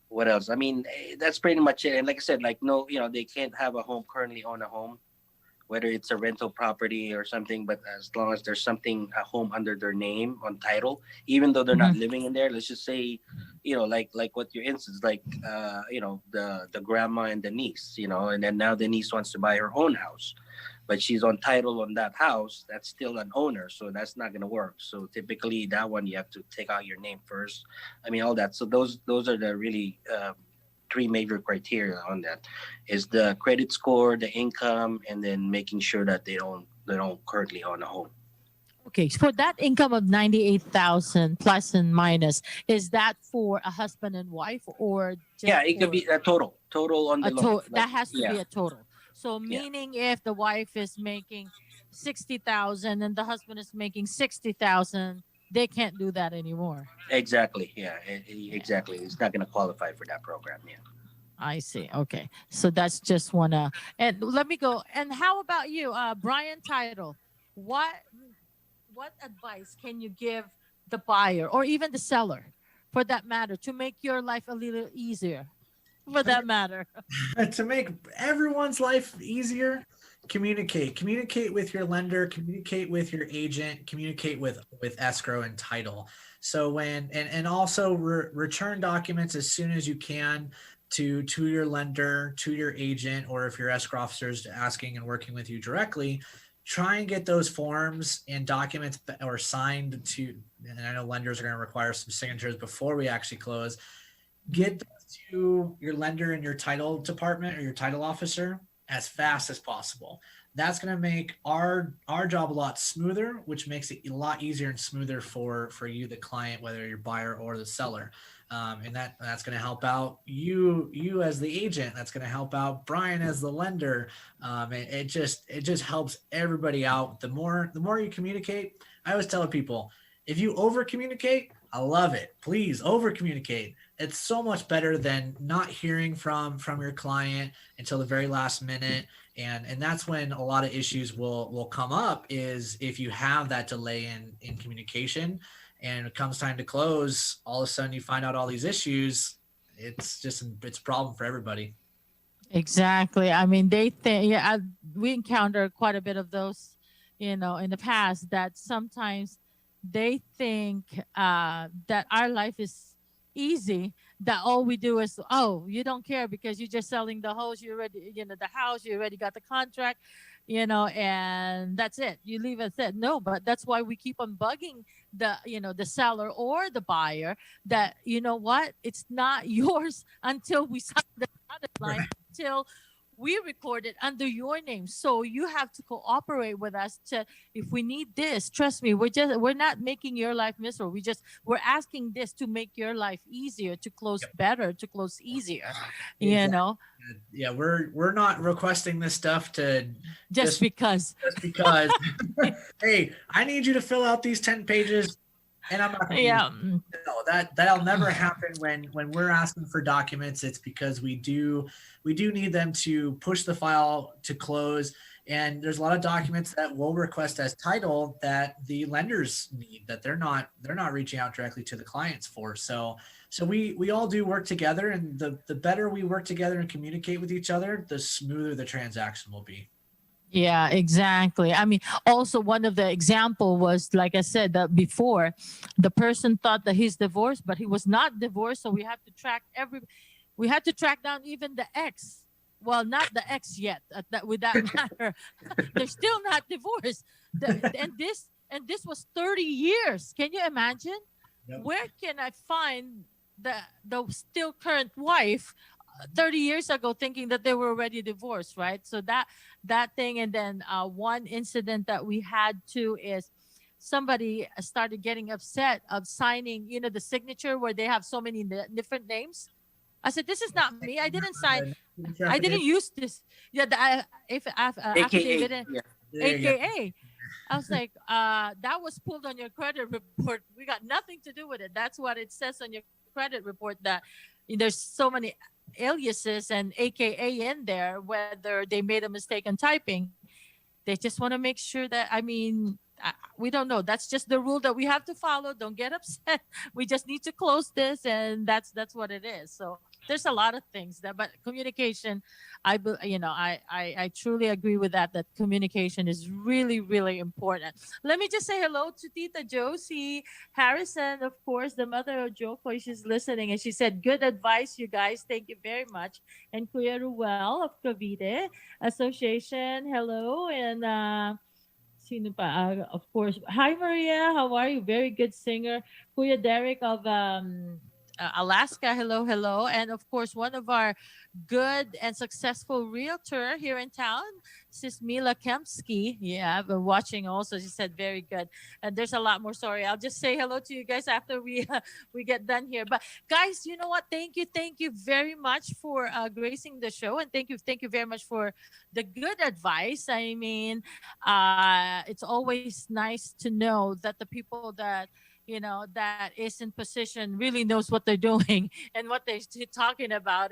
what else? I mean, that's pretty much it. And like I said, like, no, they can't have a home, currently own a home, whether it's a rental property or something. But as long as there's something, a home under their name on title, even though they're not Mhm. living in there, let's just say, like what your instance, like the grandma and the niece, and then now the niece wants to buy her own house, but she's on title on that house. That's still an owner, so that's not going to work. So typically, that one you have to take out your name first. I mean, all that. So those are the really three major criteria on that: is the credit score, the income, and then making sure that they don't currently own a home. Okay, for that income of 98,000 plus and minus, is that for a husband and wife or Yeah, just it could for be a total on a the loan. total? Like, That has to yeah, be a total. So yeah, meaning if the wife is making 60,000 and the husband is making 60,000, they can't do that anymore. exactly. Yeah, Yeah, exactly. It's not going to qualify for that program. Yeah. I see. Okay. So that's just one and let me go. And how about you, Brian Title? What advice can you give the buyer or even the seller for that matter to make your life a little easier for that matter? To make everyone's life easier, communicate with your lender, communicate with your agent, communicate with escrow and title. So and also return documents as soon as you can to your lender, to your agent, or if your escrow officer is asking and working with you directly, try and get those forms and documents or signed to. And I know lenders are going to require some signatures before we actually close. Mhm. Get those to your lender and your title department or your title officer as fast as possible. That's going to make our job a lot smoother, which makes it a lot easier and smoother for you, the client, whether you're buyer or the seller. And that's going to help out you as the agent. That's going to help out Brian as the lender. It just helps everybody out. The more you communicate, I always tell people, if you over communicate, I love it. Please over communicate. It's so much better than not hearing from your client until the very last minute, and that's when a lot of issues will come up, is if you have that delay in communication and it comes time to close, all of a sudden you find out all these issues. It's a problem for everybody. Exactly. I mean, they think, yeah, we encounter quite a bit of those, in the past that sometimes they think that our life is easy, that all we do is, oh, you don't care because you're just selling the house, you already, the house, you already got the contract, and that's it. You leave it at no, but that's why we keep on bugging the seller or the buyer that, what, it's not yours until we sign the dotted line, till we record it under your name. So you have to cooperate with us to, if we need this, trust me, we're not making your life miserable. We're asking this to make your life easier, to close Yep. better, to close easier, you Exactly. know, Yeah, we're not requesting this stuff to just just because. just because hey, I need you to fill out these 10 pages and I'm not going to do. Yeah. No, that'll never happen when we're asking for documents. It's because we do need them to push the file to close. And there's a lot of documents that we'll request as title that the lenders need, that they're not reaching out directly to the clients for. So we all do work together, and the better we work together and communicate with each other, the smoother the transaction will be. Yeah, exactly. I mean, also one of the example was, like I said, that before, the person thought that he's divorced, but he was not divorced. So we had to track down even the ex. Well, not the ex yet. That with that matter, they're still not divorced. And this was 30 years. Can you imagine? Yep. Where can I find the still current wife 30 years ago thinking that they were already divorced, right? So that thing. And then one incident that we had too is somebody started getting upset of signing, the signature where they have so many different names. I said, this is not me. I didn't sign. I didn't use this. Yeah, if AKA. affidavit, Yeah. There you go. AKA. I was like, that was pulled on your credit report. We got nothing to do with it. That's what it says on your credit report, that there's so many aliases and AKA in there, whether they made a mistake in typing. They just want to make sure that, I mean, we don't know. That's just the rule that we have to follow. Don't get upset. We just need to close this, and that's what it is. So there's a lot of things that, but communication, I truly agree with that. That communication is really, really important. Let me just say hello to Tita Josie Harrison, of course, the mother of Jokoy. She's listening, and she said, "Good advice, you guys. Thank you very much." And Kuya Ruel of Cavite Association, hello, and sino pa? Of course. Hi, Maria. How are you? Very good singer. Kuya Derek of Alaska. Hello, hello. And of course, one of our good and successful realtor here in town, Sis Mila Kempsky. Yeah, I've been watching also. She said very good. And there's a lot more. Sorry, I'll just say hello to you guys after we we get done here. But guys, you know what? Thank you very much for gracing the show, and thank you very much for the good advice. I mean, it's always nice to know that the people that that is in position really knows what they're doing and what they're talking about,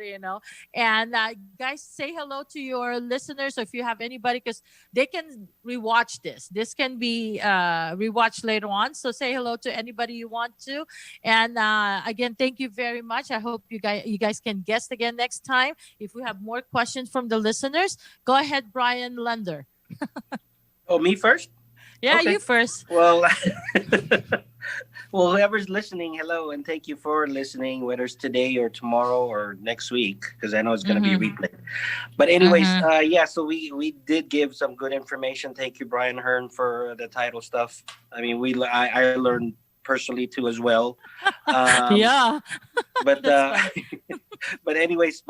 and guys, say hello to your listeners, or if you have anybody, because they can rewatch this can be rewatched later on, so say hello to anybody you want to. And again, thank you very much. I hope you guys can guest again next time. If we have more questions from the listeners, go ahead, Brian Lunder. Oh, me first? Yeah, Okay. you first. Well, well, whoever's listening, hello, and thank you for listening, whether it's today or tomorrow or next week, because I know it's going to be replayed. But anyways, yeah, so we did give some good information. Thank you, Brian Hearn, for the title stuff. I mean, I learned personally too as well. Yeah. But but anyways,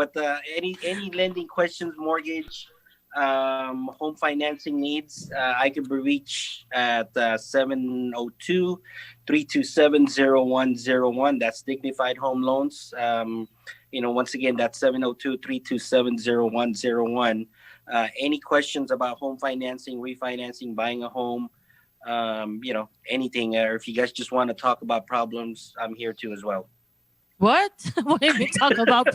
any lending questions, mortgage, home financing needs, I can be reached at 702-327-0101. That's Dignified Home Loans. Once again, that's 702-327-0101. Any questions about home financing, refinancing, buying a home, anything, or if you guys just want to talk about problems, I'm here too as well. What? What do you mean talk about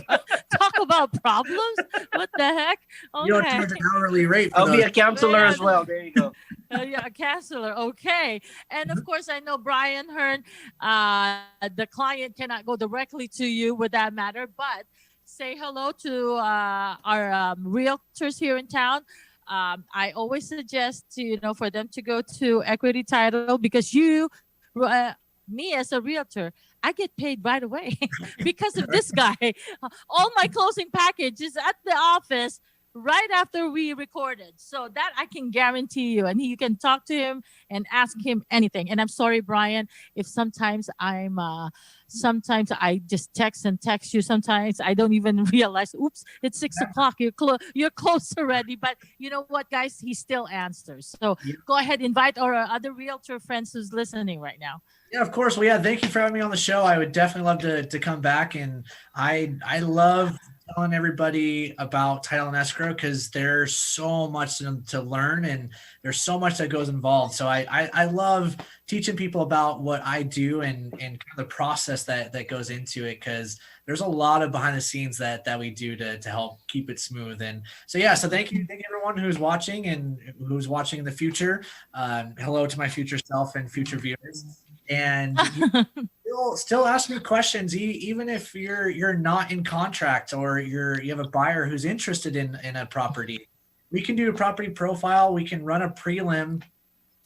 problems? What the heck? Okay. You don't charge an hourly rate for I'll those. be a counselor as well. There you go. Yeah, a counselor. Okay. And of course, I know Brian Hearn, the client cannot go directly to you with that matter, but say hello to our realtors here in town. I always suggest for them to go to Equity Title, because me as a realtor, I get paid right away because of this guy. All my closing package is at the office right after we recorded. So that I can guarantee you. And you can talk to him and ask him anything. And I'm sorry, Brian, if sometimes sometimes I just text you. Sometimes I don't even realize, oops, it's 6:00. You're close already. But you know what, guys? He still answers. So go ahead, invite our other realtor friends who's listening right now. Yeah, of course. Well, yeah, thank you for having me on the show. I would definitely love to come back. And I love telling everybody about title and escrow, because there's so much to learn, and there's so much that goes involved. So I love teaching people about what I do and kind of the process that goes into it, because there's a lot of behind the scenes that we do to help keep it smooth. And so, yeah, so thank you everyone who's watching and who's watching in the future. Hello to my future self and future viewers. And still ask me questions, even if you're not in contract, or you have a buyer who's interested in a property. We can do a property profile. We can run a prelim.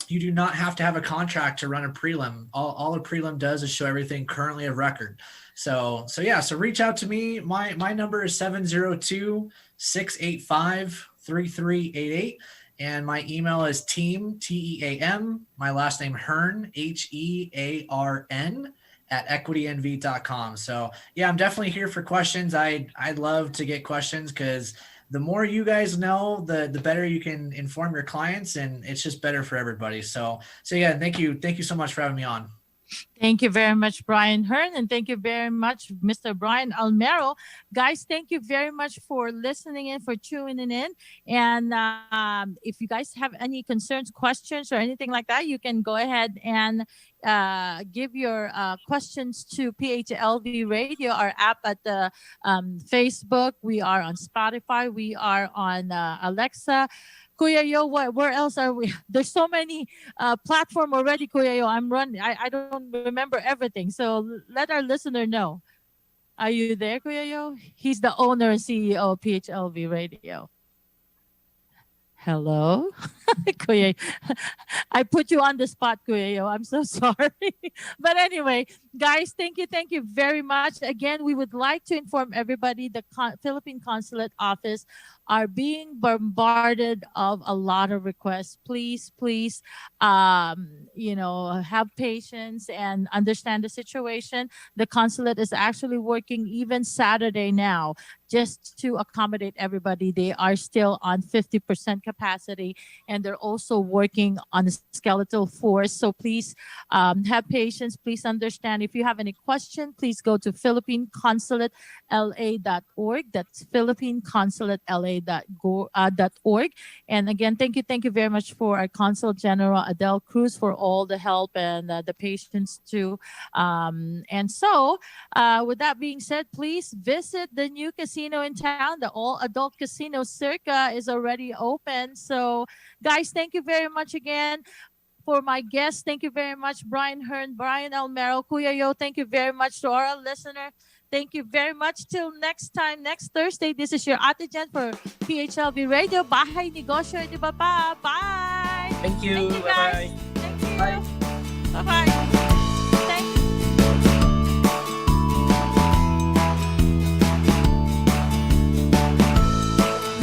You do not have to have a contract to run a prelim. All a prelim does is show everything currently of record. So yeah, so reach out to me. My number is 702-685-3388. And my email is team, TEAM, my last name Hearn, HEARN, at equitynv.com. So yeah, I'm definitely here for questions. I'd love to get questions, because the more you guys know, the better you can inform your clients, and it's just better for everybody. So yeah, thank you so much for having me on. Thank you very much, Brian Hearn, and thank you very much, Mr. Brian Almero. Guys, thank you very much for listening in, for tuning in. And if you guys have any concerns, questions, or anything like that, you can go ahead and give your questions to PHLV Radio, our app at the Facebook. We are on Spotify. We are on Alexa. Kuya Yo, where else are we? There's so many platform already, Kuya Yo. I don't remember everything. So let our listener know. Are you there, Kuya Yo? He's the owner and CEO of PHLV Radio. Hello? Kuya, I put you on the spot, Kuya Yo. I'm so sorry. But anyway, guys, thank you very much. Again, we would like to inform everybody the Philippine Consulate Office are being bombarded of a lot of requests. Please, have patience and understand the situation. The consulate is actually working even Saturday now just to accommodate everybody. They are still on 50% capacity, and they're also working on a skeletal force. So please have patience. Please understand. If you have any question, please go to philippineconsulateLA.org. That's philippineconsulateLA.org. And again, thank you very much for our Consul General Adele Cruz for all the help and the patience too. And so, with that being said, please visit the new casino in town. The all-adult casino Circa is already open. So, guys, thank you very much again. For my guests, thank you very much, Brian Hearn, Brian Almero, Kuya Yo. Thank you very much to our listener. Thank you very much. Till next time, next Thursday. This is your Ate Jen for PHLV Radio. Bahay Negosyo, di ba pa? Bye! Thank you. Thank you, guys. Bye-bye. Thank you. Bye. Bye-bye. Thank you.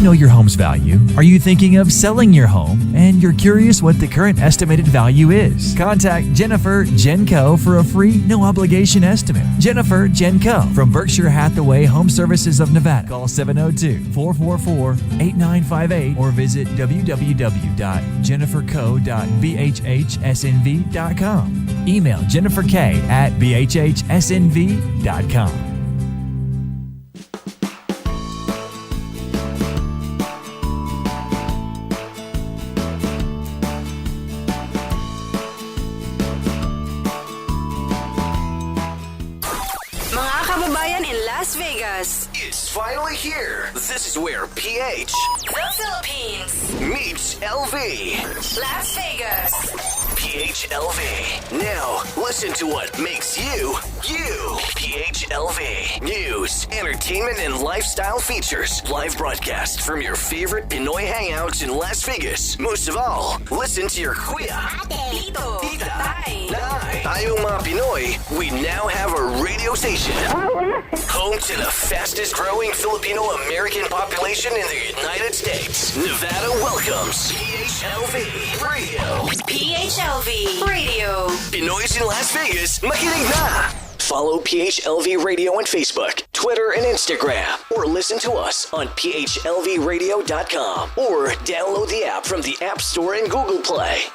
Know your home's value? Are you thinking of selling your home and you're curious what the current estimated value is? Contact Jennifer Jen Kho for a free, no obligation estimate. Jennifer Jen Kho from Berkshire Hathaway Home Services of Nevada. Call 702-444-8958 or visit www.jenniferco.bhhsnv.com. Email jenniferk@bhhsnv.com. Las Vegas. It's finally here. This is where PH, The Philippines, meets LV. Las Vegas. PHLV. Now, listen to what makes you, you. PHLV. News, entertainment, and lifestyle features. Live broadcast from your favorite Pinoy hangouts in Las Vegas. Most of all, listen to your kuya, Tito, tita, Tay, nay. Tayong mga Pinoy, we now have a radio station. Home to the fastest growing Filipino-American population in the United States. Nevada welcomes PHLV Radio. PHLV Radio. Pinoy's in Las Vegas, makinig na! Follow PHLV Radio on Facebook, Twitter, and Instagram. Or listen to us on phlvradio.com. Or download the app from the App Store and Google Play.